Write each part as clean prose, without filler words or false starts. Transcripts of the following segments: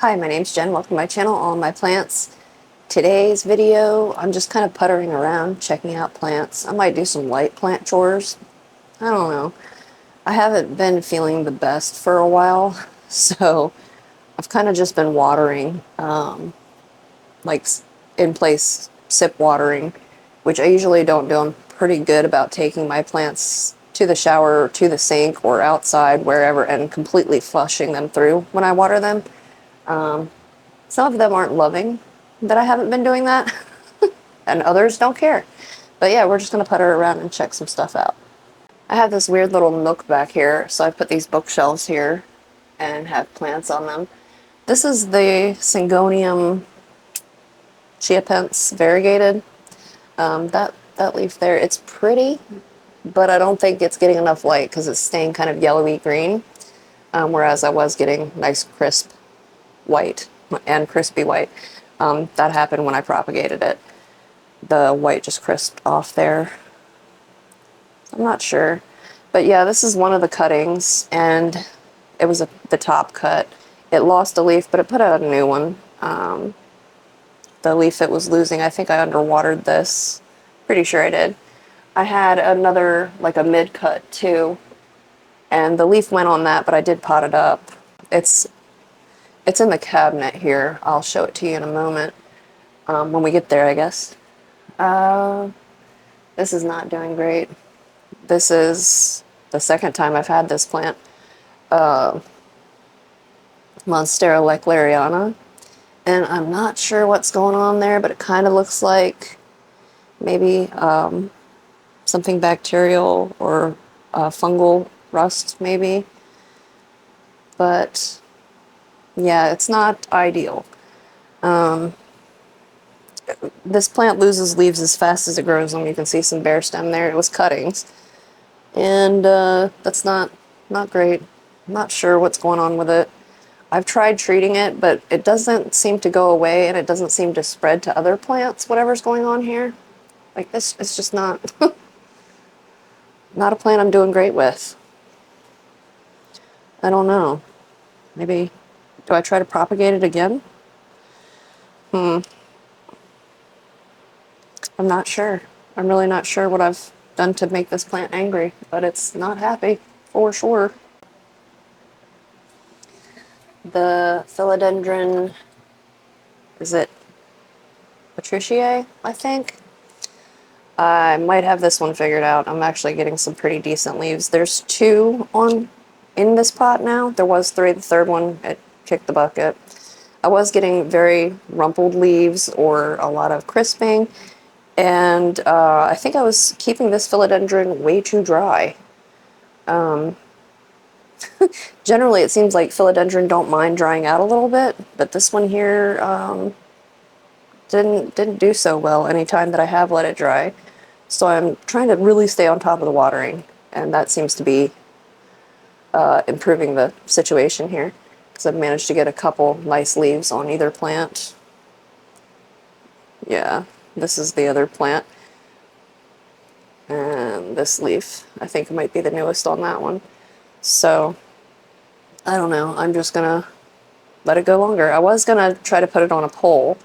Hi, my name's Jen. Welcome to my channel, All My Plants. Today's video, I'm just kind of puttering around, checking out plants. I might do some light plant chores. I don't know. I haven't been feeling the best for a while, so I've kind of just been watering, like in place sip watering, which I usually don't do. I'm pretty good about taking my plants to the shower or to the sink or outside, wherever, and completely flushing them through when I water them. Some of them aren't loving that I haven't been doing that, and others don't care. But yeah, we're just going to putter around and check some stuff out. I have this weird little nook back here, so I put these bookshelves here and have plants on them. This is the Syngonium chiapense variegated. That leaf there, it's pretty, but I don't think it's getting enough light because it's staying kind of yellowy green, whereas I was getting nice crisp white and crispy white. That happened when I propagated it. The white just crisped off there. I'm not sure. But yeah, this is one of the cuttings, and it was the top cut. It lost a leaf, but it put out a new one. The leaf it was losing, I think I underwatered this. Pretty sure I did. I had another, like a mid-cut too, and the leaf went on that, but I did pot it up. It's in the cabinet here. I'll show it to you in a moment, when we get there, I guess. This is not doing great. This is the second time I've had this plant. Monstera lechleriana. And I'm not sure what's going on there, but it kind of looks like maybe something bacterial or fungal rust, maybe. But yeah, it's not ideal. This plant loses leaves as fast as it grows them. You can see some bare stem there. It was cuttings. And that's not great. I'm not sure what's going on with it. I've tried treating it, but it doesn't seem to go away, and it doesn't seem to spread to other plants, whatever's going on here. Like this, it's just not, not a plant I'm doing great with. I don't know. Maybe, do I try to propagate it again? I'm not sure. I'm really not sure what I've done to make this plant angry, but it's not happy, for sure. The Philodendron, is it Patriciae, I think? I might have this one figured out. I'm actually getting some pretty decent leaves. There's two in this pot now. There was three. The third one, it kicked the bucket. I was getting very rumpled leaves or a lot of crisping, and I think I was keeping this philodendron way too dry. Generally, it seems like philodendron don't mind drying out a little bit, but this one here didn't do so well anytime that I have let it dry. So I'm trying to really stay on top of the watering, and that seems to be improving the situation here, because I've managed to get a couple nice leaves on either plant. Yeah, this is the other plant. And this leaf, I think, might be the newest on that one. So, I don't know. I'm just gonna let it go longer. I was gonna try to put it on a pole,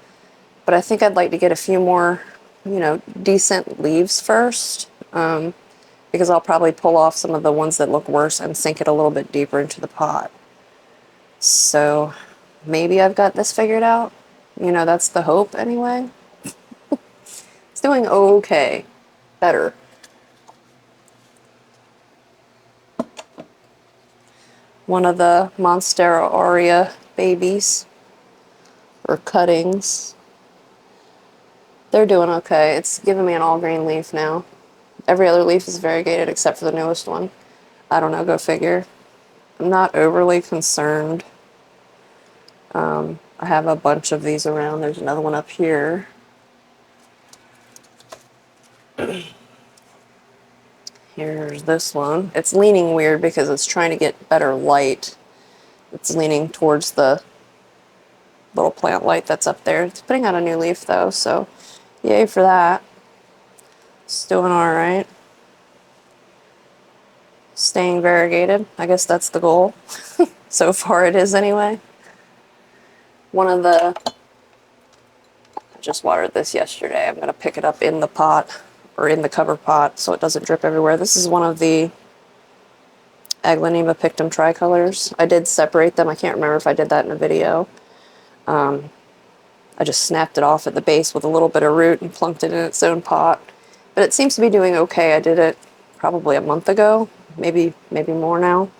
but I think I'd like to get a few more, decent leaves first, because I'll probably pull off some of the ones that look worse and sink it a little bit deeper into the pot. So maybe I've got this figured out. That's the hope anyway. It's doing okay. Better. One of the Monstera aurea babies, or cuttings. They're doing okay. It's giving me an all green leaf now. Every other leaf is variegated except for the newest one. I don't know, go figure. I'm not overly concerned. I have a bunch of these around. There's another one up here. Here's this one. It's leaning weird because it's trying to get better light. It's leaning towards the little plant light that's up there. It's putting out a new leaf though, so yay for that. It's doing alright. Staying variegated. I guess that's the goal. So far it is anyway. one of the, I just watered this yesterday. I'm going to pick it up in the pot, or in the cover pot, so it doesn't drip everywhere. This is one of the Aglaonema pictum tricolors. I did separate them. I can't remember if I did that in a video. I just snapped it off at the base with a little bit of root and plunked it in its own pot. But it seems to be doing okay. I did it probably a month ago, maybe more now.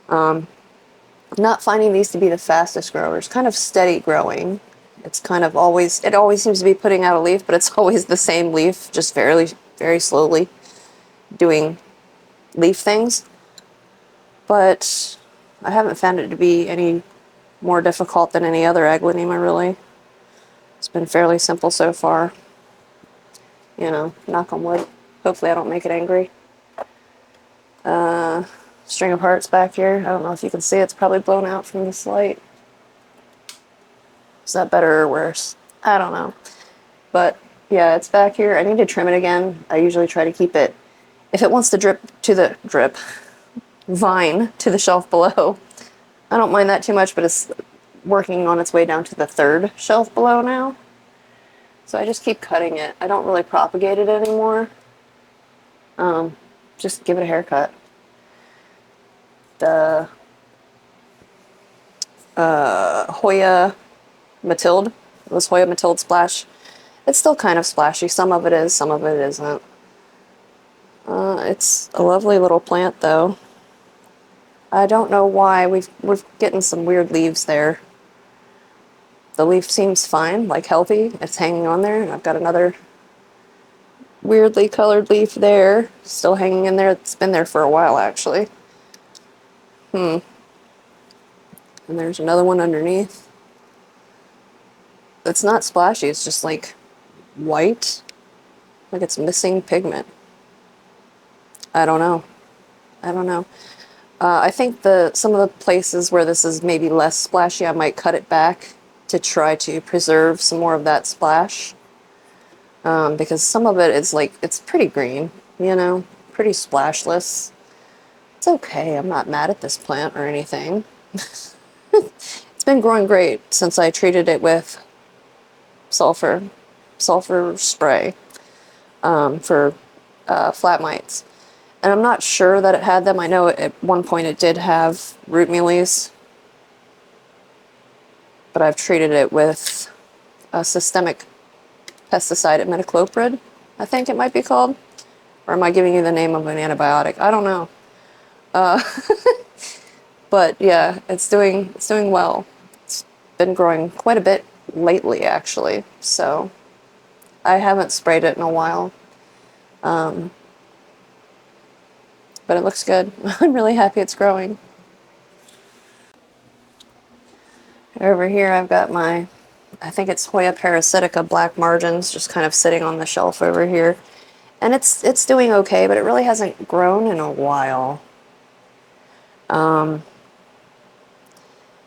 I'm not finding these to be the fastest growers. Kind of steady growing. It's kind of always, it always seems to be putting out a leaf, but it's always the same leaf, just very slowly doing leaf things. But I haven't found it to be any more difficult than any other Aglaonema, really. It's been fairly simple so far. You know, knock on wood. Hopefully I don't make it angry. String of hearts back here. I don't know if you can see it. It's probably blown out from this light. Is that better or worse? I don't know. But yeah, it's back here. I need to trim it again. I usually try to keep it, if it wants to vine to the shelf below. I don't mind that too much, but it's working on its way down to the third shelf below now. So I just keep cutting it. I don't really propagate it anymore. Just give it a haircut. The Hoya Matilde, this Hoya Matilde splash, it's still kind of splashy. Some of it is, some of it isn't. It's a lovely little plant, though. I don't know why we're getting some weird leaves there. The leaf seems fine, like healthy. It's hanging on there, and I've got another weirdly colored leaf there, still hanging in there. It's been there for a while, actually. And there's another one underneath. It's not splashy, it's just like white, like it's missing pigment. I don't know. I think some of the places where this is maybe less splashy, I might cut it back to try to preserve some more of that splash. Because some of it is like, it's pretty green, you know, pretty splashless. It's okay, I'm not mad at this plant or anything. It's been growing great since I treated it with sulfur spray for flat mites. And I'm not sure that it had them. I know at one point it did have root mealies, but I've treated it with a systemic pesticide, imidacloprid, I think it might be called. Or am I giving you the name of an antibiotic? I don't know. But yeah, it's doing well. It's been growing quite a bit lately, actually. So I haven't sprayed it in a while. But it looks good. I'm really happy it's growing. Over here I've got my, I think it's Hoya parasitica black margins, just kind of sitting on the shelf over here. And it's doing okay, but it really hasn't grown in a while. And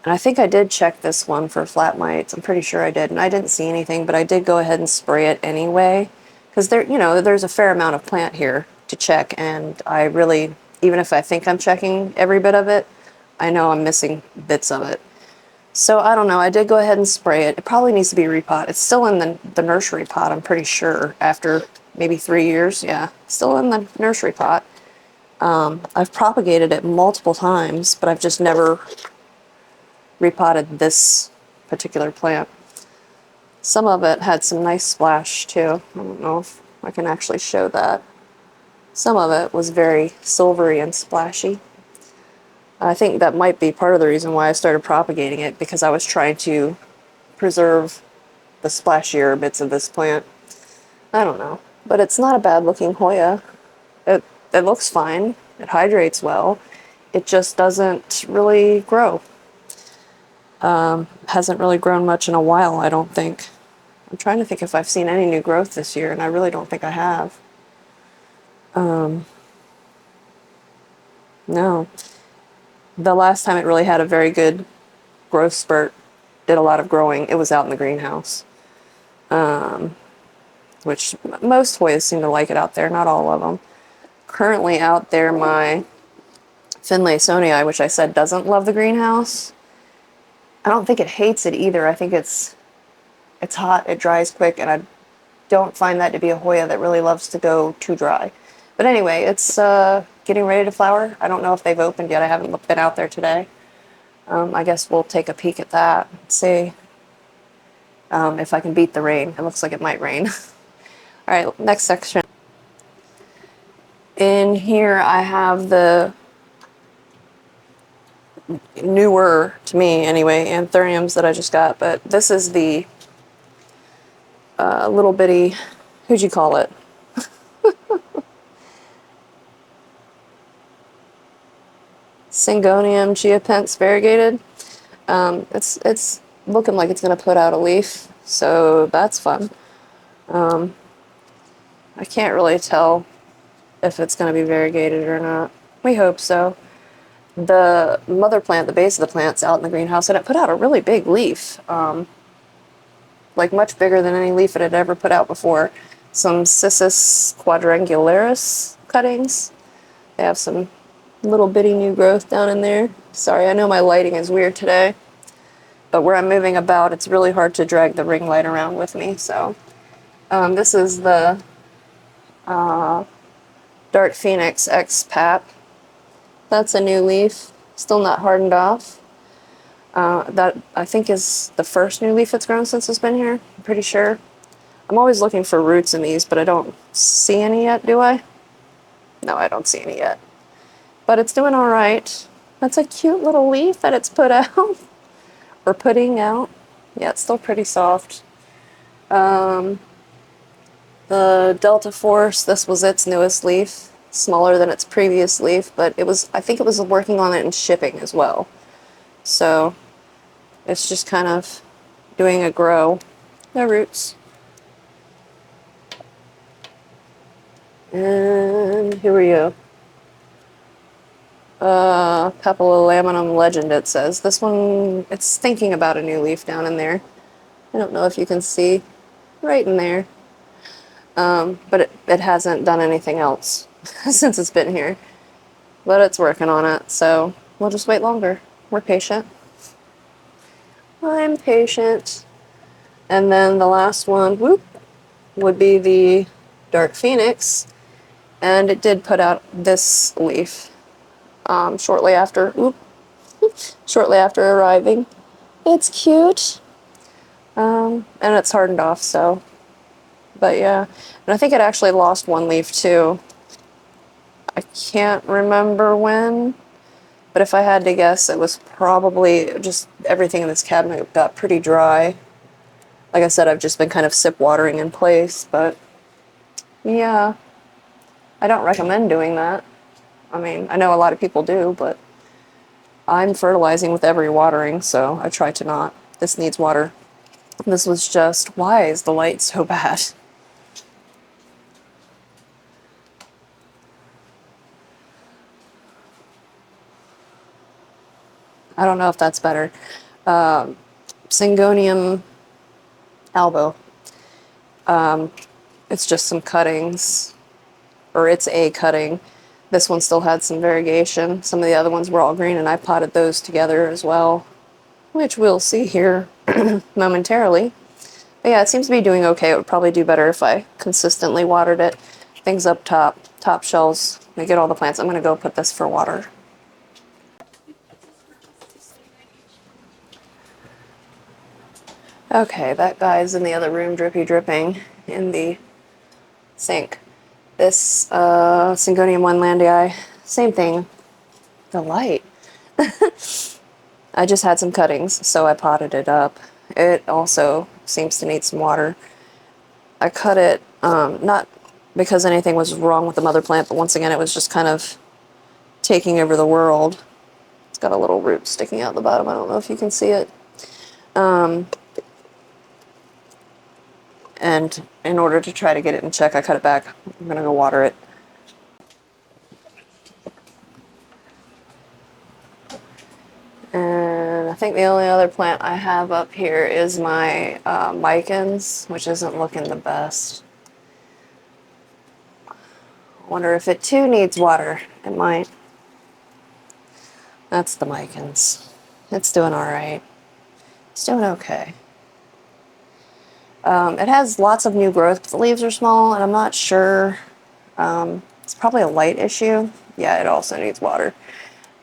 I think I did check this one for flat mites. I'm pretty sure I did, and I didn't see anything, but I did go ahead and spray it anyway, because there's a fair amount of plant here to check, and I really, even if I think I'm checking every bit of it, I know I'm missing bits of it. So I don't know, I did go ahead and spray it. It probably needs to be repot. It's still in the nursery pot, I'm pretty sure, after maybe 3 years. Yeah, still in the nursery pot. I've propagated it multiple times, but I've just never repotted this particular plant. Some of it had some nice splash too. I don't know if I can actually show that. Some of it was very silvery and splashy. I think that might be part of the reason why I started propagating it, because I was trying to preserve the splashier bits of this plant. I don't know. But it's not a bad looking Hoya. It looks fine. It hydrates well. It just doesn't really grow. Hasn't really grown much in a while, I don't think. I'm trying to think if I've seen any new growth this year, and I really don't think I have. No. The last time it really had a very good growth spurt, did a lot of growing, it was out in the greenhouse. Which most Hoyas seem to like it out there, not all of them. Currently out there, my Finlaysonii, which I said doesn't love the greenhouse, I don't think it hates it either. I think it's hot, it dries quick, and I don't find that to be a Hoya that really loves to go too dry. But anyway, it's getting ready to flower. I don't know if they've opened yet. I haven't been out there today. I guess we'll take a peek at that, see if I can beat the rain. It looks like it might rain. All right, next section. In here I have the newer, to me anyway, anthuriums that I just got, but this is the little bitty, who'd you call it? Syngonium geopens variegated. It's looking like it's going to put out a leaf, so that's fun. I can't really tell if it's going to be variegated or not. We hope so. The mother plant, the base of the plant's out in the greenhouse, and it put out a really big leaf, like much bigger than any leaf it had ever put out before. Some Cissus quadrangularis cuttings. They have some little bitty new growth down in there. Sorry, I know my lighting is weird today, but where I'm moving about, it's really hard to drag the ring light around with me. So this is the Dark Phoenix X Pap. That's a new leaf, still not hardened off. That I think is the first new leaf that's grown since it's been here, I'm pretty sure. I'm always looking for roots in these, but I don't see any yet, do I? No, I don't see any yet. But it's doing all right. That's a cute little leaf that it's put out, or putting out. Yeah, it's still pretty soft. The Delta Force, this was its newest leaf. Smaller than its previous leaf, but I think it was working on it in shipping as well. So it's just kind of doing a grow. No roots. And who are you? Papillolaminum legend, it says. This one, it's thinking about a new leaf down in there. I don't know if you can see. Right in there. But it hasn't done anything else since it's been here. But it's working on it, so we'll just wait longer. We're patient. I'm patient. And then the last one, whoop, would be the Dark Phoenix. And it did put out this leaf shortly after arriving. It's cute. And it's hardened off, so. But yeah. And I think it actually lost one leaf too. I can't remember when, but if I had to guess, it was probably just everything in this cabinet got pretty dry. Like I said, I've just been kind of sip watering in place, but yeah, I don't recommend doing that. I mean, I know a lot of people do, but I'm fertilizing with every watering, so I try to not. This needs water. This was just, why is the light so bad? I don't know if that's better. Syngonium albo. It's just some cuttings, or it's a cutting. This one still had some variegation. Some of the other ones were all green, and I potted those together as well, which we'll see here momentarily. But yeah, it seems to be doing okay. It would probably do better if I consistently watered it. Things up top shelves. I get all the plants. I'm going to go put this for water. Okay, that guy's in the other room dripping in the sink. This Syngonium onelandii, same thing. The light. I just had some cuttings, so I potted it up. It also seems to need some water. I cut it, not because anything was wrong with the mother plant, but once again it was just kind of taking over the world. It's got a little root sticking out the bottom. I don't know if you can see it. And in order to try to get it in check, I cut it back. I'm gonna go water it. And I think the only other plant I have up here is my Micans, which isn't looking the best. Wonder if it too needs water. It might. That's the Micans. It's doing all right. It's doing okay. It has lots of new growth, but the leaves are small, and I'm not sure. It's probably a light issue. Yeah, it also needs water.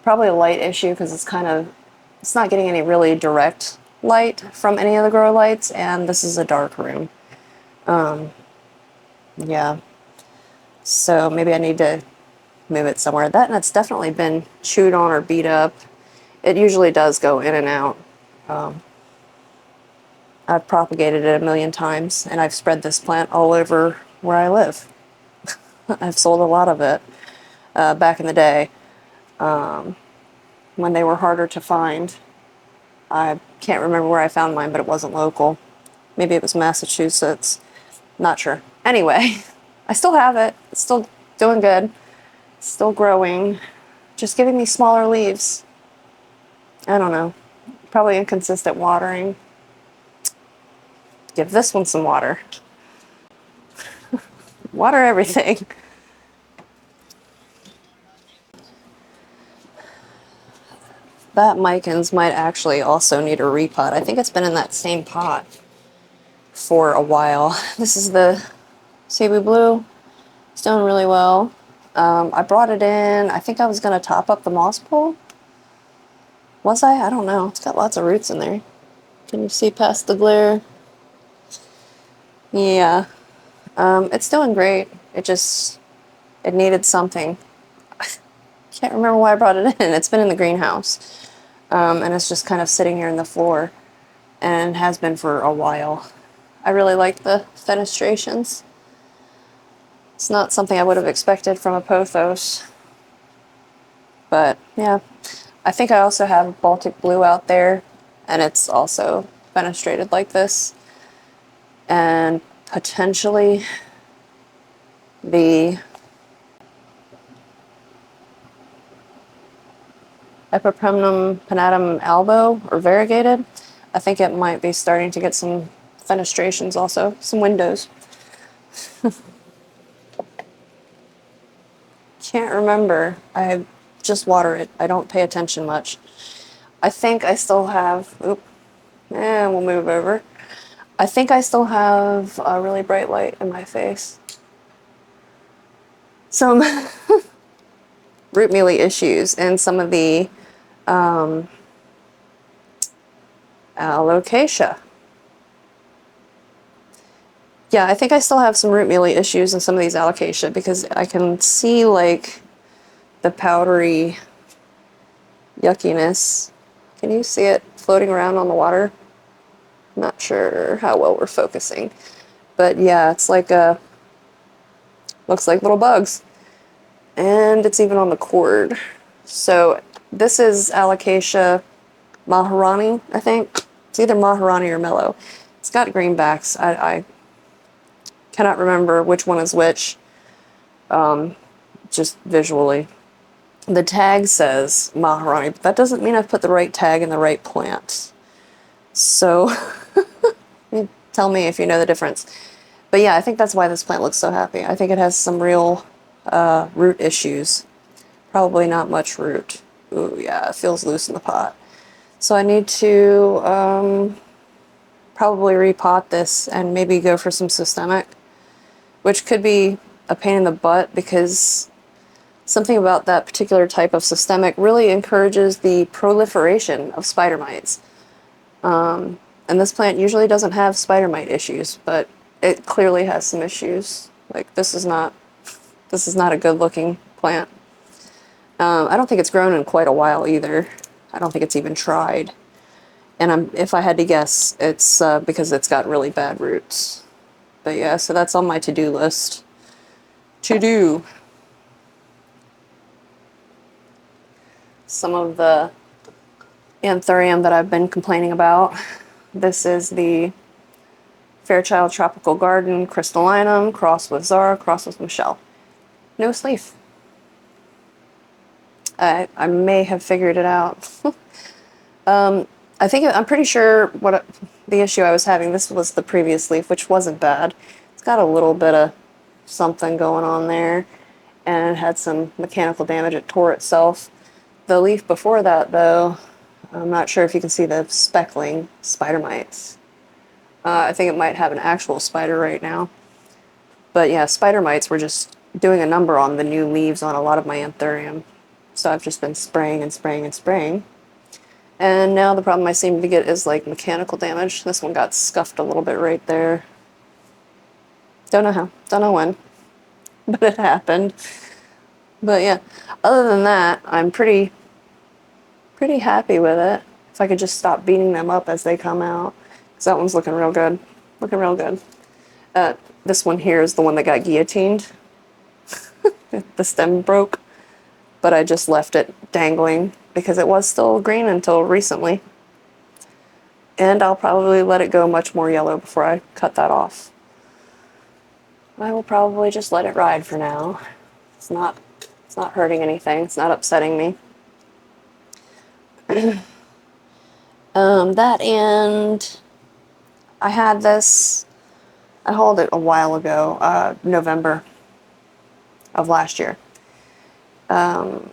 Probably a light issue because it's not getting any really direct light from any of the grow lights, and this is a dark room. Yeah. So maybe I need to move it somewhere. That, and it's definitely been chewed on or beat up. It usually does go in and out. I've propagated it a million times, and I've spread this plant all over where I live. I've sold a lot of it back in the day when they were harder to find. I can't remember where I found mine, but it wasn't local. Maybe it was Massachusetts. Not sure. Anyway, I still have it. It's still doing good. It's still growing. Just giving me smaller leaves. I don't know. Probably inconsistent watering. Give this one some water. Water everything. That Micans might actually also need a repot. I think it's been in that same pot for a while. This is the Cebu Blue. It's doing really well. I brought it in. I think I was going to top up the moss pool. Was I? I don't know. It's got lots of roots in there. Can you see past the glare? Yeah. It's doing great. It needed something. Can't remember why I brought it in. It's been in the greenhouse. And it's just kind of sitting here in the floor, and has been for a while. I really like the fenestrations. It's not something I would have expected from a pothos. But yeah, I think I also have Baltic Blue out there, and it's also fenestrated like this. And potentially the Epipremnum pinnatum albo, or variegated. I think it might be starting to get some fenestrations also, some windows. Can't remember. I just water it. I don't pay attention much. I think I still have, and we'll move over. I think I still have a really bright light in my face. Some root mealy issues and some of the alocasia. Yeah, I think I still have some root mealy issues in some of these alocasia because I can see like the powdery yuckiness. Can you see it floating around on the water? Not sure how well we're focusing, but yeah, it's like looks like little bugs, and it's even on the cord. So this is Alocasia Maharani, I think. It's either Maharani or Mellow. It's got greenbacks. I cannot remember which one is which, just visually. The tag says Maharani, but that doesn't mean I've put the right tag in the right plant. So tell me if you know the difference. But yeah, I think that's why this plant looks so happy. I think it has some real root issues. Probably not much root. Ooh, yeah, it feels loose in the pot. So I need to probably repot this and maybe go for some systemic, which could be a pain in the butt because something about that particular type of systemic really encourages the proliferation of spider mites. And this plant usually doesn't have spider mite issues, but it clearly has some issues. Like this is not a good looking plant. I don't think it's grown in quite a while either. I don't think it's even tried. And if I had to guess, it's because it's got really bad roots. But yeah, so that's on my to-do list. To do. Some of the anthurium that I've been complaining about. This is the Fairchild Tropical Garden Crystallinum, crossed with Zara, crossed with Michelle. No sleeve. I may have figured it out. I'm pretty sure the issue I was having, this was the previous leaf, which wasn't bad. It's got a little bit of something going on there, and it had some mechanical damage. It tore itself. The leaf before that, though, I'm not sure if you can see the speckling spider mites. I think it might have an actual spider right now. But yeah, spider mites were just doing a number on the new leaves on a lot of my anthurium. So I've just been spraying and spraying and spraying. And now the problem I seem to get is like mechanical damage. This one got scuffed a little bit right there. Don't know how, don't know when, but it happened. But yeah, other than that, I'm pretty happy with it. If I could just stop beating them up as they come out. Because that one's looking real good. Looking real good. This one here is the one that got guillotined. The stem broke. But I just left it dangling because it was still green until recently. And I'll probably let it go much more yellow before I cut that off. I will probably just let it ride for now. It's not hurting anything. It's not upsetting me. That and I had this, I hauled it a while ago, November of last year. Monstera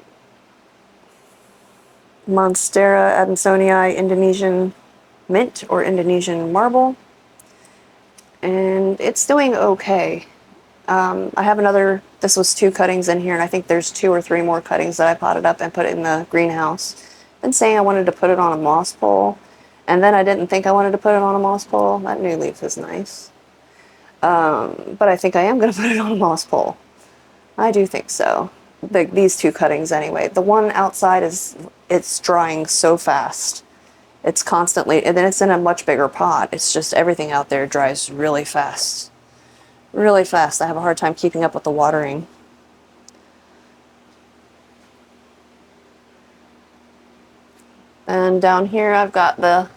adansonii Indonesian mint or Indonesian marble. And it's doing okay. I have another, this was 2 cuttings in here, and I think there's 2 or 3 more cuttings that I potted up and put in the greenhouse. Been saying I wanted to put it on a moss pole, and then I didn't think I wanted to put it on a moss pole. That new leaf is nice. But I think I am going to put it on a moss pole. I do think so. These 2 cuttings anyway. The one outside it's drying so fast. It's constantly, and then it's in a much bigger pot. It's just everything out there dries really fast. Really fast. I have a hard time keeping up with the watering. And down here I've got the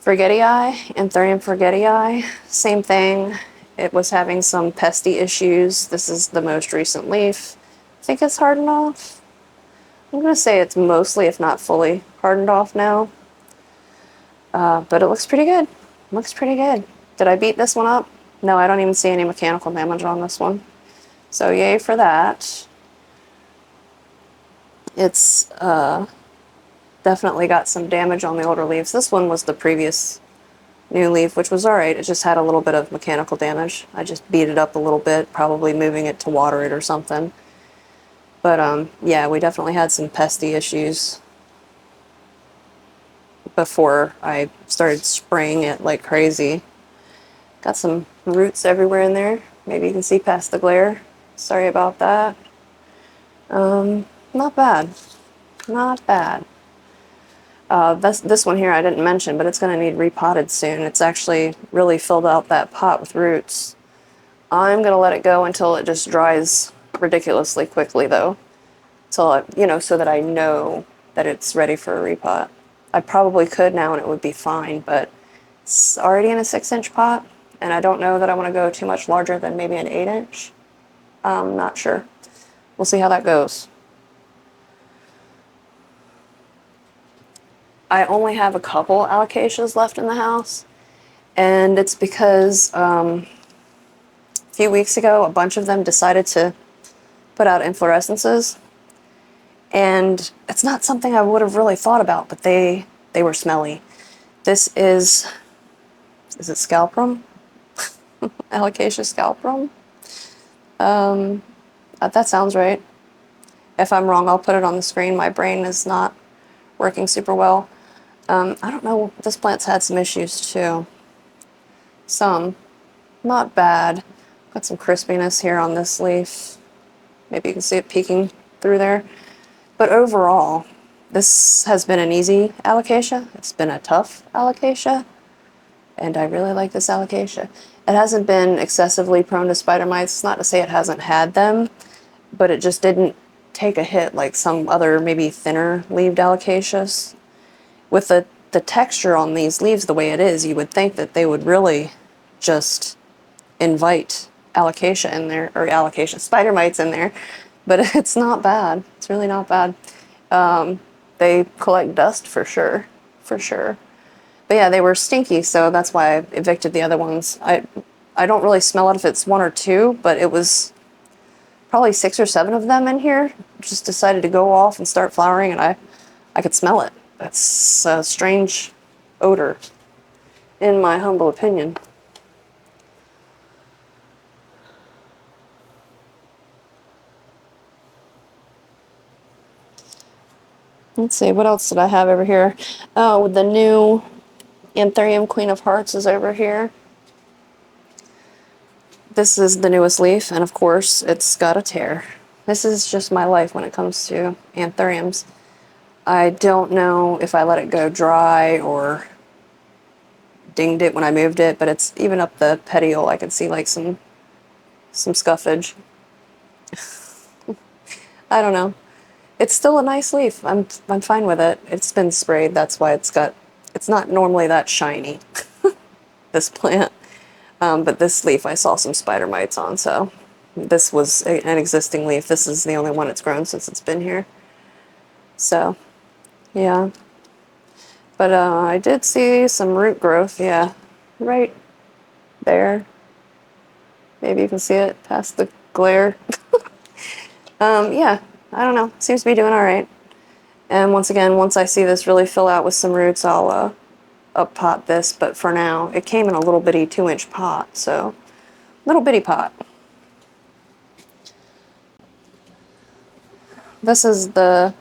Variegation, Anthurium Variegation. Same thing. It was having some pesty issues. This is the most recent leaf. I think it's hardened off. I'm going to say it's mostly, if not fully, hardened off now. But it looks pretty good. Looks pretty good. Did I beat this one up? No, I don't even see any mechanical damage on this one. So yay for that. It's definitely got some damage on the older leaves. This one was the previous new leaf, which was alright. It just had a little bit of mechanical damage. I just beat it up a little bit, probably moving it to water it or something. But yeah, we definitely had some pesty issues before I started spraying it like crazy. Got some roots everywhere in there. Maybe you can see past the glare. Sorry about that. Not bad. Not bad. This one here I didn't mention, but it's going to need repotted soon. It's actually really filled out that pot with roots. I'm going to let it go until it just dries ridiculously quickly, though. So that I know that it's ready for a repot. I probably could now and it would be fine, but it's already in a 6-inch pot, and I don't know that I want to go too much larger than maybe an 8-inch. I'm not sure. We'll see how that goes. I only have a couple alocasias left in the house, and it's because a few weeks ago a bunch of them decided to put out inflorescences, and it's not something I would have really thought about, but they were smelly. This is it Scalprum? Alocasia scalprum? That sounds right. If I'm wrong, I'll put it on the screen. My brain is not working super well. I don't know, this plant's had some issues too. Some. Not bad. Got some crispiness here on this leaf. Maybe you can see it peeking through there. But overall, this has been an easy alocasia. It's been a tough alocasia. And I really like this alocasia. It hasn't been excessively prone to spider mites. It's not to say it hasn't had them, but it just didn't take a hit like some other maybe thinner leaved alocasias. With the texture on these leaves the way it is, you would think that they would really just invite alocasia in there, or alocasia, spider mites in there, but it's not bad. It's really not bad. They collect dust for sure, for sure. But yeah, they were stinky, so that's why I evicted the other ones. I don't really smell it if it's 1 or 2, but it was probably 6 or 7 of them in here. Just decided to go off and start flowering, and I could smell it. That's a strange odor, in my humble opinion. Let's see, what else did I have over here? Oh, the new Anthurium Queen of Hearts is over here. This is the newest leaf, and of course, it's got a tear. This is just my life when it comes to anthuriums. I don't know if I let it go dry or dinged it when I moved it, but it's even up the petiole. I can see like some scuffage. I don't know. It's still a nice leaf. I'm fine with it. It's been sprayed. That's why it's not normally that shiny, this plant. But this leaf I saw some spider mites on, so this was an existing leaf. This is the only one it's grown since it's been here. So, yeah. But I did see some root growth, yeah, right there. Maybe you can see it past the glare. Yeah, I don't know. Seems to be doing all right. And once again, once I see this really fill out with some roots, I'll up pot this. But for now, it came in a little bitty 2-inch pot, so little bitty pot. This is the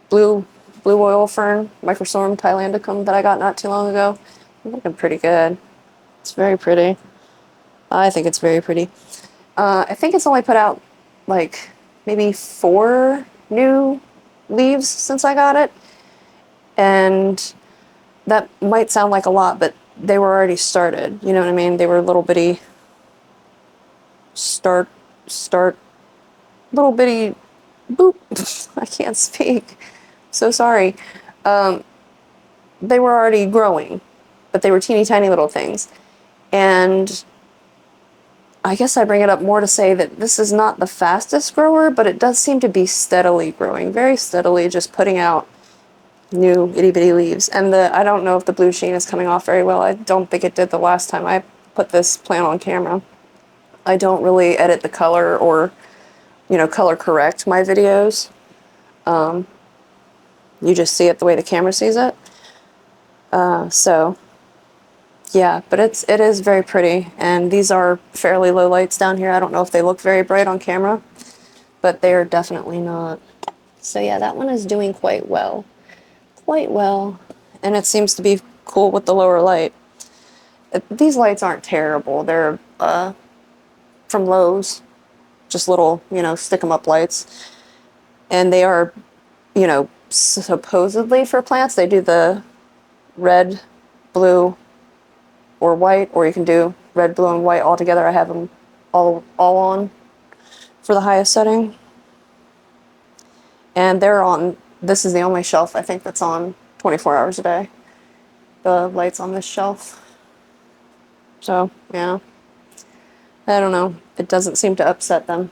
blue oil fern, Microsorm thailandicum, that I got not too long ago. Looking pretty good. It's very pretty. I think it's very pretty. I think it's only put out like maybe 4 new leaves since I got it, and that might sound like a lot, but they were already started. You know what I mean? They were little bitty start little bitty boop. I can't speak. So sorry. They were already growing, but they were teeny tiny little things. And I guess I bring it up more to say that this is not the fastest grower, but it does seem to be steadily growing, very steadily, just putting out new itty bitty leaves. And I don't know if the blue sheen is coming off very well. I don't think it did the last time I put this plant on camera. I don't really edit the color or, color correct my videos. You just see it the way the camera sees it. So yeah, but it is very pretty, and these are fairly low lights down here. I don't know if they look very bright on camera, but they're definitely not. So yeah, that one is doing quite well. Quite well. And it seems to be cool with the lower light. These lights aren't terrible. They're from Lowe's. Just little, stick 'em up lights. And they are, supposedly for plants. They do the red, blue, or white, or you can do red, blue, and white all together. I have them all on for the highest setting. And they're on, this is the only shelf I think that's on 24 hours a day. The lights on this shelf. So, yeah. I don't know. It doesn't seem to upset them.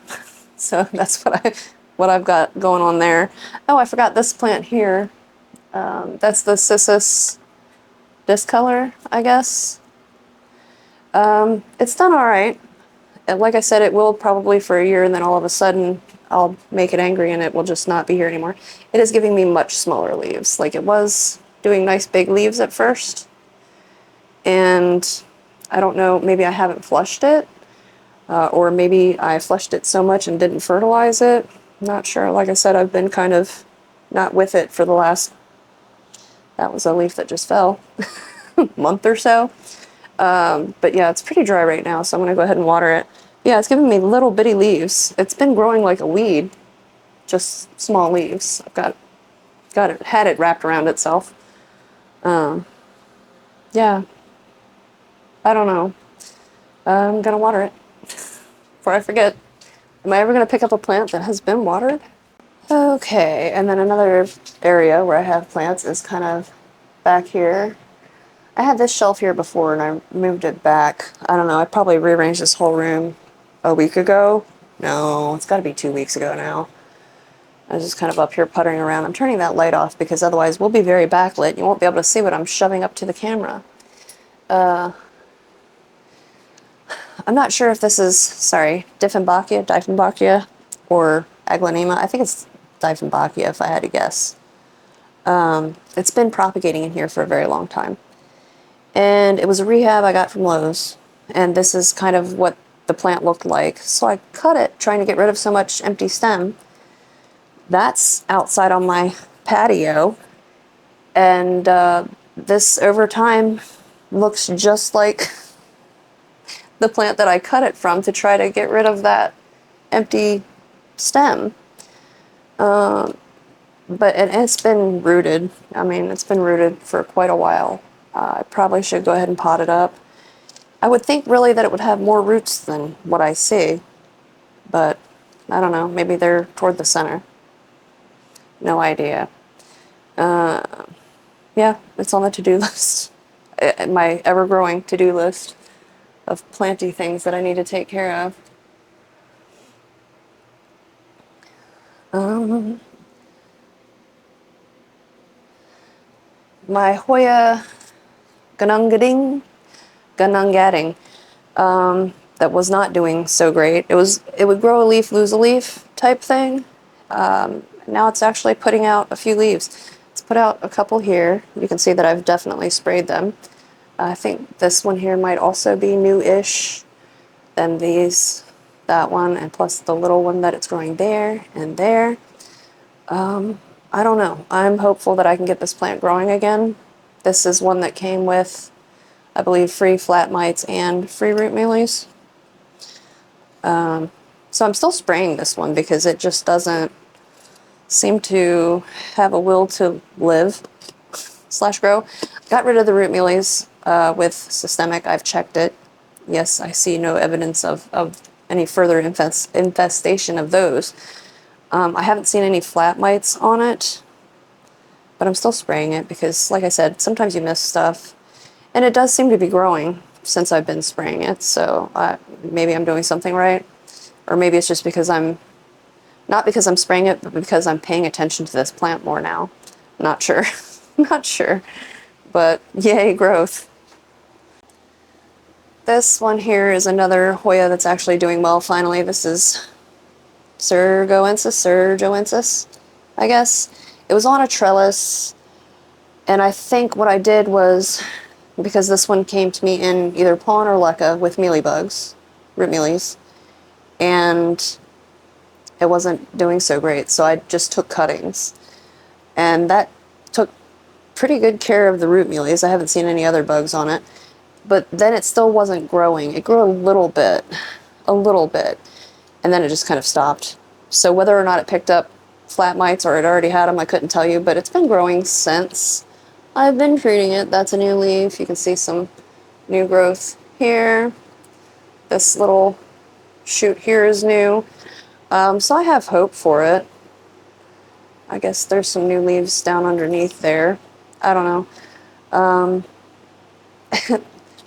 So that's what I've got going on there. Oh, I forgot this plant here. That's the Cissus discolor, I guess. It's done all right. And like I said, it will probably for a year, and then all of a sudden I'll make it angry and it will just not be here anymore. It is giving me much smaller leaves. Like, it was doing nice big leaves at first, and I don't know, maybe I haven't flushed it, or maybe I flushed it so much and didn't fertilize it. Not sure. Like I said, I've been kind of not with it for the last, that was a leaf that just fell, month or so. But yeah, it's pretty dry right now, so I'm going to go ahead and water it. Yeah, it's giving me little bitty leaves. It's been growing like a weed, just small leaves. I've had it wrapped around itself. Yeah, I don't know. I'm going to water it before I forget. Am I ever going to pick up a plant that has been watered? Okay, and then another area where I have plants is kind of back here. I had this shelf here before and I moved it back. I don't know, I probably rearranged this whole room a week ago. No, it's got to be 2 weeks ago now. I was just kind of up here puttering around. I'm turning that light off because otherwise we'll be very backlit. You won't be able to see what I'm shoving up to the camera. I'm not sure if this is, sorry, Dieffenbachia, or Aglaonema. I think it's Dieffenbachia if I had to guess. It's been propagating in here for a very long time. And it was a rehab I got from Lowe's. And this is kind of what the plant looked like. So I cut it, trying to get rid of so much empty stem. That's outside on my patio. And this, over time, looks just like the plant that I cut it from to try to get rid of that empty stem. But it's been rooted. I mean, it's been rooted for quite a while. I probably should go ahead and pot it up. I would think really that it would have more roots than what I see, but I don't know, maybe they're toward the center. No idea. Yeah, it's on the to-do list. My ever-growing to-do list of planty things that I need to take care of. My Hoya ganungading, that was not doing so great. It would grow a leaf, lose a leaf type thing. Now it's actually putting out a few leaves. It's put out a couple here. You can see that I've definitely sprayed them. I think this one here might also be new-ish. Then these, that one, and plus the little one that it's growing there and there. I don't know. I'm hopeful that I can get this plant growing again. This is one that came with, I believe, free flat mites and free root mealies. So I'm still spraying this one because it just doesn't seem to have a will to live / grow. Got rid of the root mealies with systemic. I've checked it. Yes, I see no evidence of any further infestation of those. I haven't seen any flat mites on it, but I'm still spraying it because, like I said, sometimes you miss stuff. And it does seem to be growing since I've been spraying it, so maybe I'm doing something right. Or maybe it's just because not because I'm spraying it, but because I'm paying attention to this plant more now. Not sure. Not sure. But yay, growth. This one here is another Hoya that's actually doing well finally. This is Surgoensis, I guess. It was on a trellis, and I think what I did was, because this one came to me in either Pawn or Leca with mealybugs, root mealies, and it wasn't doing so great, so I just took cuttings. And that took pretty good care of the root mealies. I haven't seen any other bugs on it. But then it still wasn't growing. It grew a little bit, and then it just kind of stopped. So whether or not it picked up flat mites or it already had them, I couldn't tell you, but it's been growing since I've been treating it. That's a new leaf. You can see some new growth here. This little shoot here is new. So I have hope for it. I guess there's some new leaves down underneath there. I don't know.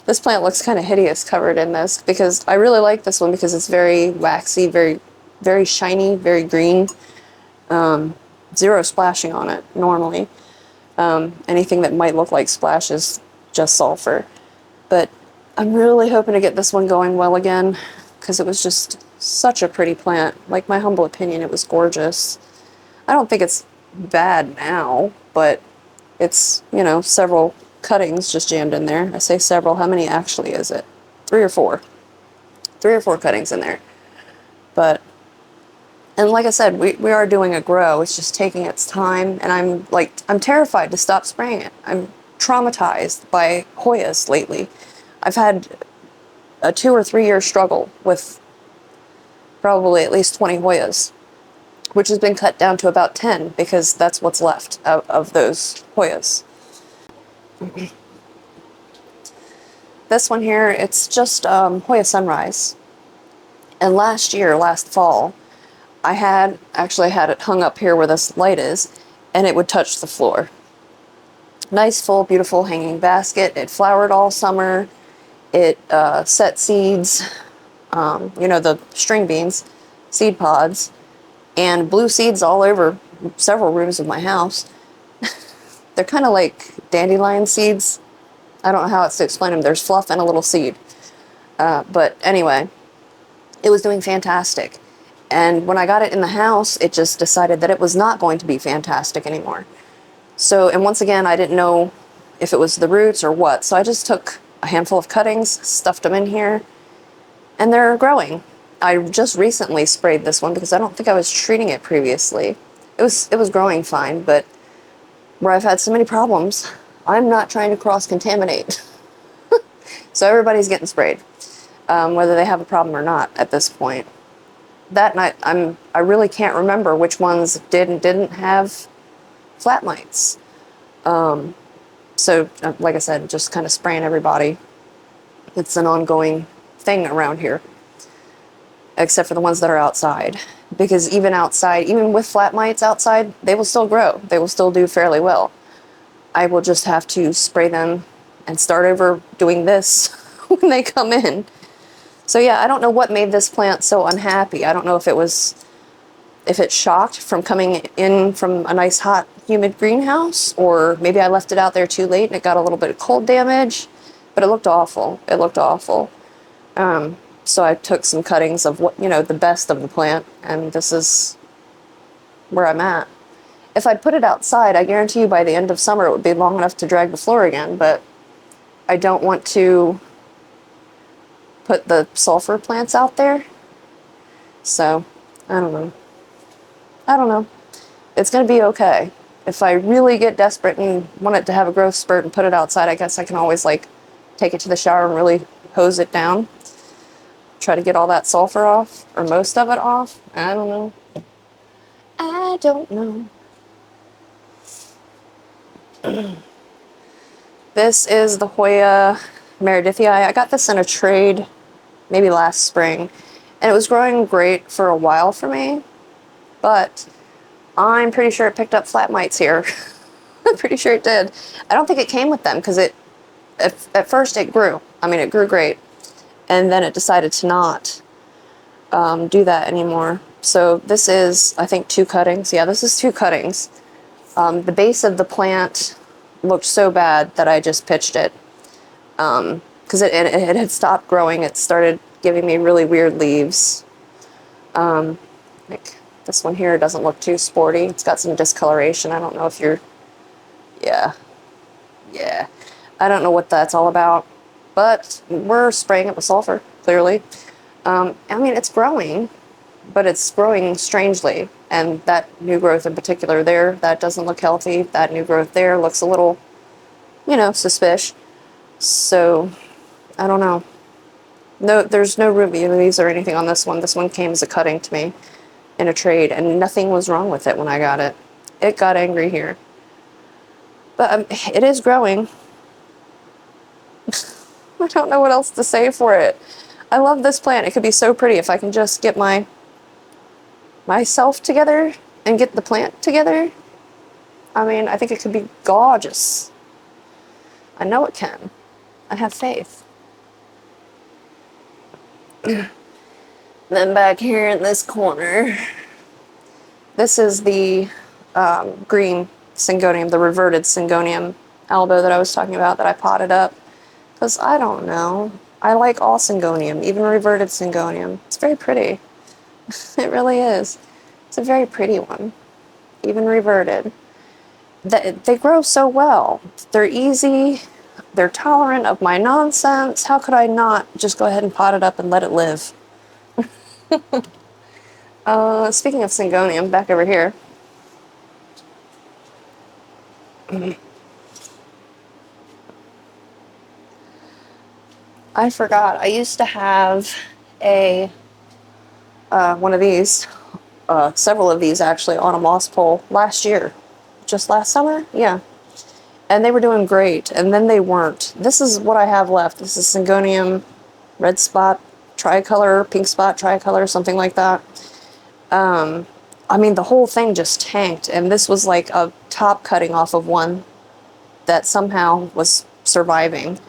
This plant looks kind of hideous covered in this because I really like this one because it's very waxy, very, very shiny, very green. Zero splashing on it normally. Anything that might look like splash is just sulfur. But I'm really hoping to get this one going well again because it was just such a pretty plant. Like, my humble opinion, it was gorgeous. I don't think it's bad now, but it's, you know, several cuttings just jammed in there. I say several. How many actually is it? 3 or 4. 3 or 4 cuttings in there. But, and like I said, we are doing a grow. It's just taking its time, and I'm terrified to stop spraying it. I'm traumatized by Hoyas lately. I've had a 2 or 3 year struggle with probably at least 20 Hoyas, which has been cut down to about 10 because that's what's left of those Hoyas. This one here, it's just Hoya Sunrise. And last fall, I had it hung up here where this light is, and it would touch the floor. Nice, full, beautiful hanging basket. It flowered all summer. It set seeds, you know, the string beans, seed pods, and blew seeds all over several rooms of my house. They're kind of like dandelion seeds. I don't know how else to explain them. There's fluff and a little seed. But anyway, it was doing fantastic. And when I got it in the house, it just decided that it was not going to be fantastic anymore. So, and once again, I didn't know if it was the roots or what. So I just took a handful of cuttings, stuffed them in here, and they're growing. I just recently sprayed this one because I don't think I was treating it previously. It was growing fine, but where I've had so many problems, I'm not trying to cross-contaminate. So everybody's getting sprayed, whether they have a problem or not at this point. That night, I really can't remember which ones did and didn't have flat mites. So, like I said, just kind of spraying everybody. It's an ongoing thing around here, except for the ones that are outside. Because even outside, even with flat mites outside, they will still grow. They will still do fairly well. I will just have to spray them and start over doing this when they come in. So yeah, I don't know what made this plant so unhappy. I don't know if it's shocked from coming in from a nice hot humid greenhouse, or maybe I left it out there too late and it got a little bit of cold damage, but it looked awful. It looked awful. So I took some cuttings of what, the best of the plant, and this is where I'm at. If I'd put it outside, I guarantee you by the end of summer it would be long enough to drag the floor again, but I don't want to put the sulfur plants out there. So, I don't know. I don't know. It's going to be okay. If I really get desperate and want it to have a growth spurt and put it outside, I guess I can always take it to the shower and really hose it down. Try to get all that sulfur off, or most of it off. I don't know. I don't know. This is the Hoya meredithii. I got this in a trade maybe last spring, and it was growing great for a while for me, but I'm pretty sure it picked up flat mites here. I'm pretty sure it did. I don't think it came with them because at first it grew. I mean, it grew great, and then it decided to not do that anymore. So this is, I think, 2 cuttings. Yeah, this is 2 cuttings. The base of the plant looked so bad that I just pitched it. Because it had stopped growing. It started giving me really weird leaves. Like this one here doesn't look too sporty. It's got some discoloration. I don't know if you're... Yeah. I don't know what that's all about. But we're spraying it with sulfur, clearly. I mean, it's growing, but it's growing strangely. And that new growth in particular there, that doesn't look healthy. That new growth there looks a little, suspicious. So, I don't know. No, there's no ruby leaves or anything on this one. This one came as a cutting to me in a trade, and nothing was wrong with it when I got it. It got angry here. But it is growing. I don't know what else to say for it. I love this plant. It could be so pretty if I can just get myself together and get the plant together. I mean, I think it could be gorgeous. I know it can. I have faith. Then back here in this corner, this is the green syngonium, the reverted syngonium albo that I was talking about that I potted up. Because I don't know. I like all syngonium, even reverted syngonium. It's very pretty. It really is. It's a very pretty one, even reverted. They grow so well. They're easy. They're tolerant of my nonsense. How could I not just go ahead and pot it up and let it live? Speaking of syngonium, back over here. I forgot. I used to have one of these, several of these actually, on a moss pole last year. Just last summer? Yeah. And they were doing great, and then they weren't. This is what I have left. This is syngonium, red spot, tricolor, pink spot, tricolor, something like that. I mean, the whole thing just tanked, and this was like a top cutting off of one that somehow was surviving,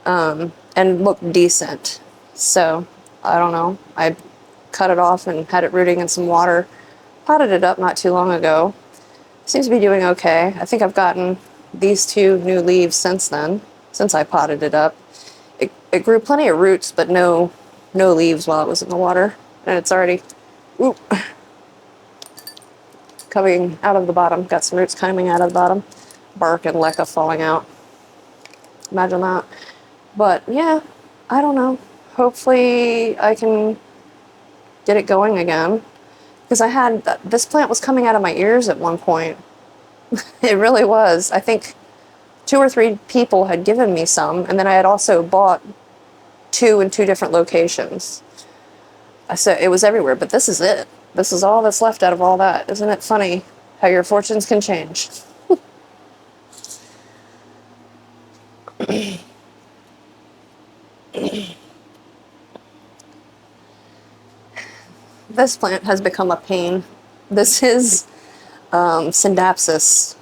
and looked decent. So, I don't know. I cut it off and had it rooting in some water. Potted it up not too long ago. Seems to be doing okay. I think I've gotten these 2 new leaves since then, since I potted it up. It grew plenty of roots, but no leaves while it was in the water. And it's already... Oop. coming out of the bottom. Got some roots coming out of the bottom. Bark and leca falling out. Imagine that. But yeah, I don't know. Hopefully I can get it going again. Because I had, this plant was coming out of my ears at one point. It really was. I think 2 or 3 people had given me some, and then I had also bought 2 in 2 different locations. So it was everywhere, but this is it. This is all that's left out of all that. Isn't it funny how your fortunes can change? This plant has become a pain. This is Syndapsis,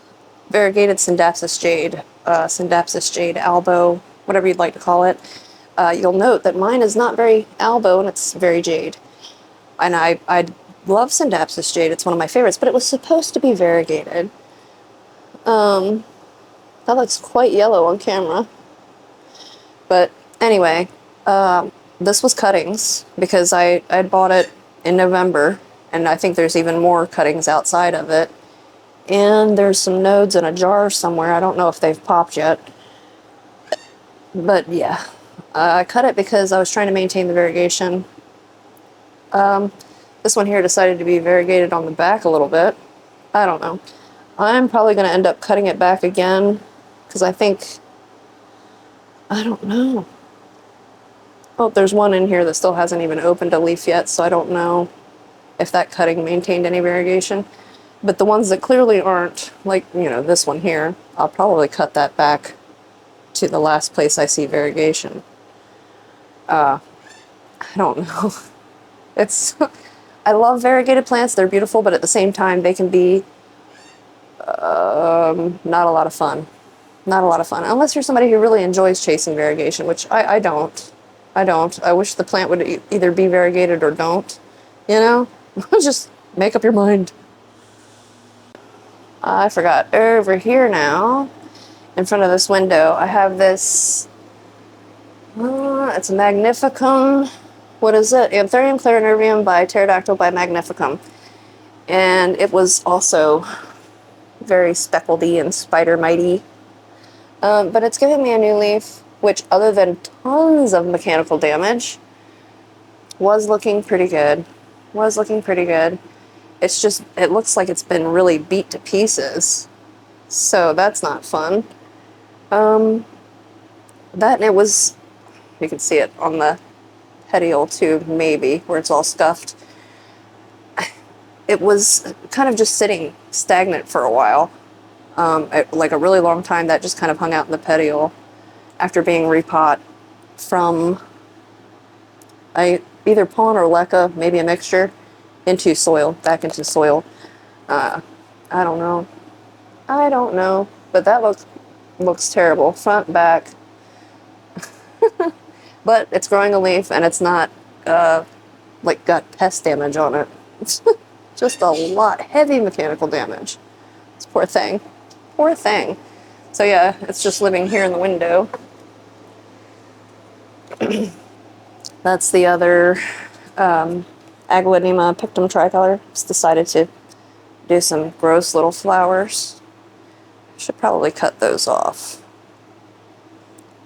variegated Syndapsis jade, Syndapsis jade albo, whatever you'd like to call it. You'll note that mine is not very albo and it's very jade. And I love Syndapsis jade, it's one of my favorites, but it was supposed to be variegated. That looks quite yellow on camera. But anyway, this was cuttings because I'd bought it in November, and I think there's even more cuttings outside of it. And there's some nodes in a jar somewhere. I don't know if they've popped yet. But yeah, I cut it because I was trying to maintain the variegation. This one here decided to be variegated on the back a little bit. I don't know. I'm probably going to end up cutting it back again because I don't know. Oh, there's one in here that still hasn't even opened a leaf yet, so I don't know if that cutting maintained any variegation. But the ones that clearly aren't, like, you know, this one here, I'll probably cut that back to the last place I see variegation. I don't know. It's, I love variegated plants, they're beautiful, but at the same time they can be not a lot of fun. Not a lot of fun, unless you're somebody who really enjoys chasing variegation, which I don't. I wish the plant would either be variegated or don't, you know? Just make up your mind. I forgot, over here now, in front of this window, I have this, it's a Magnificum, what is it? Anthurium clarinervium by Pterodactyl by Magnificum. And it was also very speckledy and spider-mighty. But it's given me a new leaf, which other than tons of mechanical damage, was looking pretty good. It's just, it looks like it's been really beat to pieces. So that's not fun. That, and it was, you can see it on the petiole too, maybe, where it's all scuffed. It was kind of just sitting stagnant for a while. Like a really long time, that just kind of hung out in the petiole after being repot from either pollen or leca, maybe a mixture, into soil, back into soil. I don't know, but that looks terrible, front, back. But it's growing a leaf, and it's not like got pest damage on it. It's just a lot, heavy mechanical damage. This poor thing. Poor thing. So yeah, it's just living here in the window. That's the other Aglaonema pictum tricolor. Just decided to do some gross little flowers. Should probably cut those off.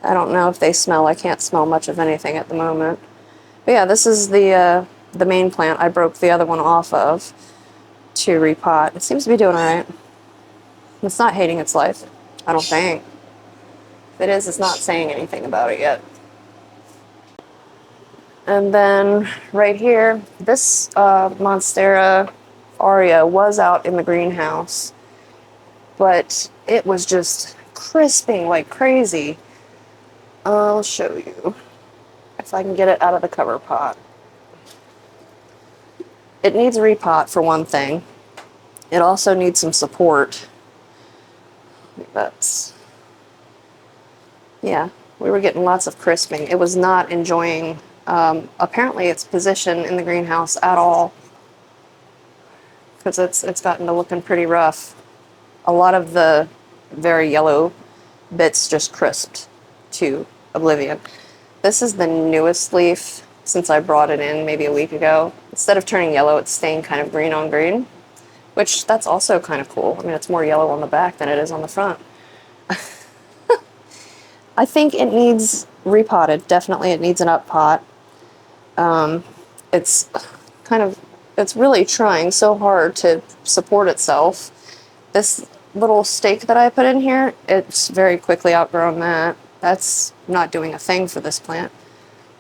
I don't know if they smell. I can't smell much of anything at the moment. But yeah, this is the main plant I broke the other one off of to repot. It seems to be doing alright. It's not hating its life, I don't think. If it is, it's not saying anything about it yet. And then right here, this Monstera aurea was out in the greenhouse, but it was just crisping like crazy. I'll show you if I can get it out of the cover pot. It needs a repot for one thing. It also needs some support. That's, yeah, we were getting lots of crisping. It was not enjoying apparently its position in the greenhouse at all, because it's gotten to looking pretty rough. A lot of the very yellow bits just crisped to oblivion. This is the newest leaf since I brought it in maybe a week ago. Instead of turning yellow, it's staying kind of green on green, which that's also kind of cool. I mean, it's more yellow on the back than it is on the front. I think it needs repotted. Definitely it needs an up pot. It's kind of, it's really trying so hard to support itself. This little stake that I put in here, it's very quickly outgrown that. That's not doing a thing for this plant.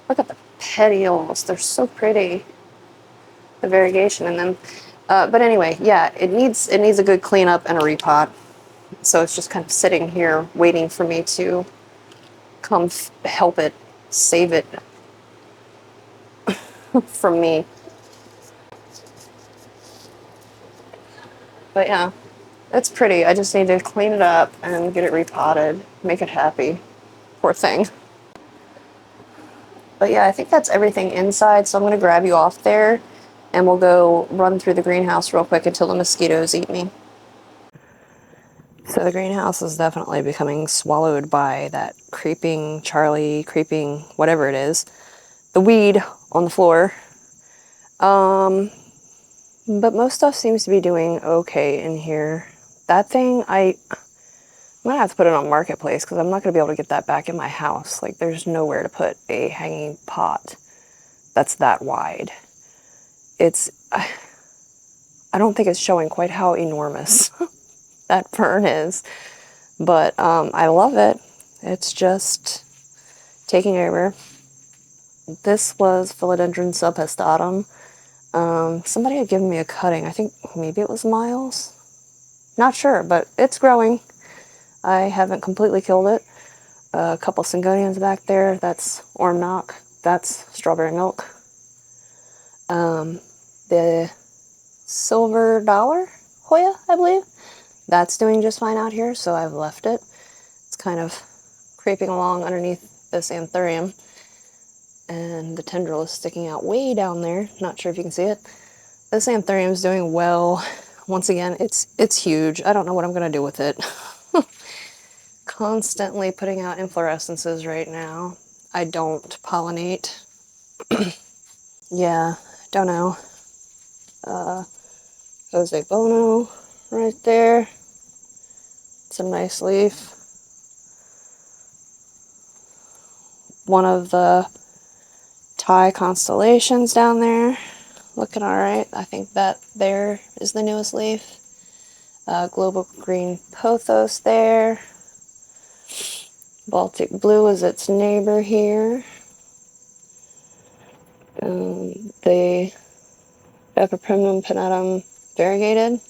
Look at the petioles, they're so pretty. The variegation in them. But anyway, yeah, it needs a good cleanup and a repot. So it's just kind of sitting here waiting for me to come help it, save it from me. But yeah, it's pretty. I just need to clean it up and get it repotted, make it happy. Poor thing. But yeah, I think that's everything inside, so I'm going to grab you off there and we'll go run through the greenhouse real quick until the mosquitoes eat me. So the greenhouse is definitely becoming swallowed by that creeping Charlie, creeping whatever it is, the weed on the floor. But most stuff seems to be doing okay in here. That thing, I'm gonna have to put it on Marketplace because I'm not gonna be able to get that back in my house. Like, there's nowhere to put a hanging pot that's that wide. It's, I don't think it's showing quite how enormous that fern is, but I love it. It's just taking over. This was Philodendron subpestatum. Somebody had given me a cutting. I think maybe it was Miles. Not sure, but it's growing. I haven't completely killed it. A couple syngoniums back there. That's nook. That's strawberry milk. The silver dollar Hoya, I believe. That's doing just fine out here, so I've left it. It's kind of creeping along underneath this anthurium. And the tendril is sticking out way down there. Not sure if you can see it. This anthurium is doing well. Once again, it's huge. I don't know what I'm gonna do with it. Constantly putting out inflorescences right now. I don't pollinate. Yeah, don't know. Jose Bono right there. It's a nice leaf. One of the Thai constellations down there. Looking alright. I think that there is the newest leaf. Global green pothos there. Baltic blue is its neighbor here. The Epiprimnum pinnatum variegated.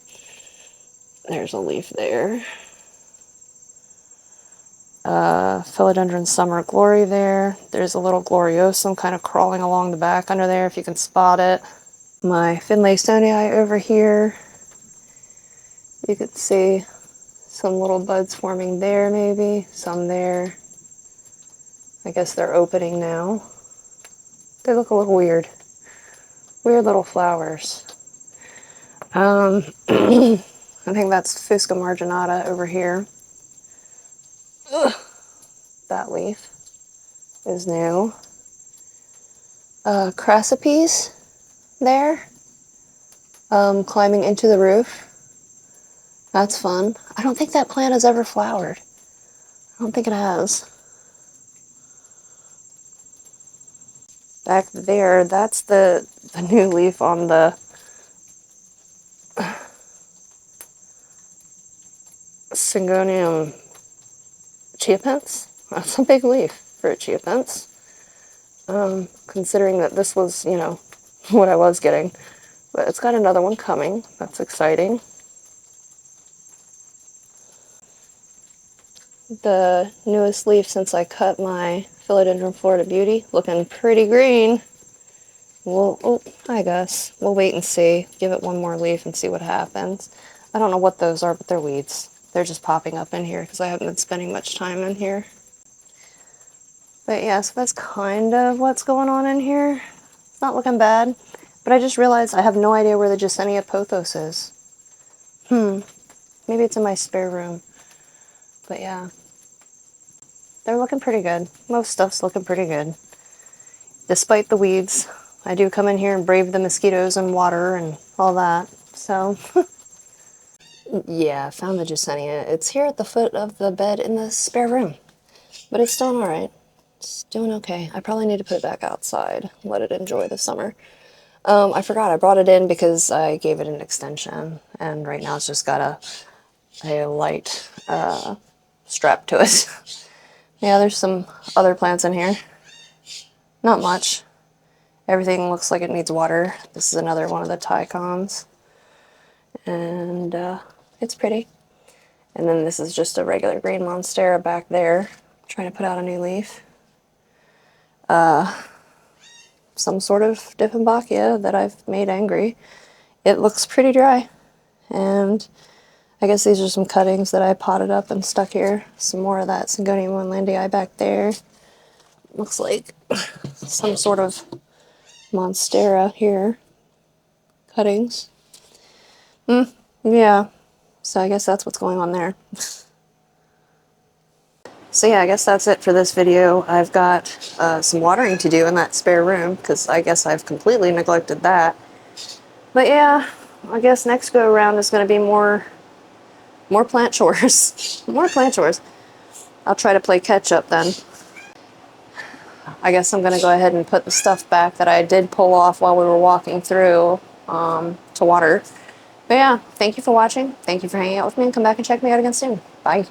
There's a leaf there. Philodendron summer glory there. There's a little gloriosum kind of crawling along the back under there if you can spot it. My Finlaysonii over here. You could see some little buds forming there maybe, some there. I guess they're opening now. They look a little weird. Weird little flowers. I think that's Fusca marginata over here. Ugh. That leaf is new. Crassipes there. Climbing into the roof. That's fun. I don't think that plant has ever flowered. I don't think it has. Back there, that's the new leaf on the Syngonium chiapens. That's a big leaf for a chiapens. Considering that this was, you know, what I was getting. But it's got another one coming. That's exciting. The newest leaf since I cut my Philodendron Florida Beauty. Looking pretty green. Oh, hi Gus. We'll wait and see. Give it one more leaf and see what happens. I don't know what those are, but they're weeds. They're just popping up in here because I haven't been spending much time in here. But yeah, so that's kind of what's going on in here. It's not looking bad. But I just realized I have no idea where the Jesenia pothos is. Maybe it's in my spare room. But yeah. They're looking pretty good. Most stuff's looking pretty good. Despite the weeds. I do come in here and brave the mosquitoes and water and all that. So, Yeah, I found the Jasenia. It's here at the foot of the bed in the spare room. But it's doing alright. It's doing okay. I probably need to put it back outside, let it enjoy the summer. I forgot, I brought it in because I gave it an extension, and right now it's just got a light strap to it. Yeah, there's some other plants in here. Not much. Everything looks like it needs water. This is another one of the Tycons. And it's pretty. And then this is just a regular green Monstera back there, trying to put out a new leaf. Some sort of Dieffenbachia that I've made angry. It looks pretty dry. And I guess these are some cuttings that I potted up and stuck here. Some more of that Syngonium winlandii back there. Looks like some sort of Monstera here. Cuttings. Yeah. So I guess that's what's going on there. So yeah, I guess that's it for this video. I've got some watering to do in that spare room because I guess I've completely neglected that. But yeah, I guess next go around is going to be more plant chores. More plant chores. I'll try to play catch up then. I guess I'm going to go ahead and put the stuff back that I did pull off while we were walking through to water. But yeah, thank you for watching. Thank you for hanging out with me, and come back and check me out again soon. Bye.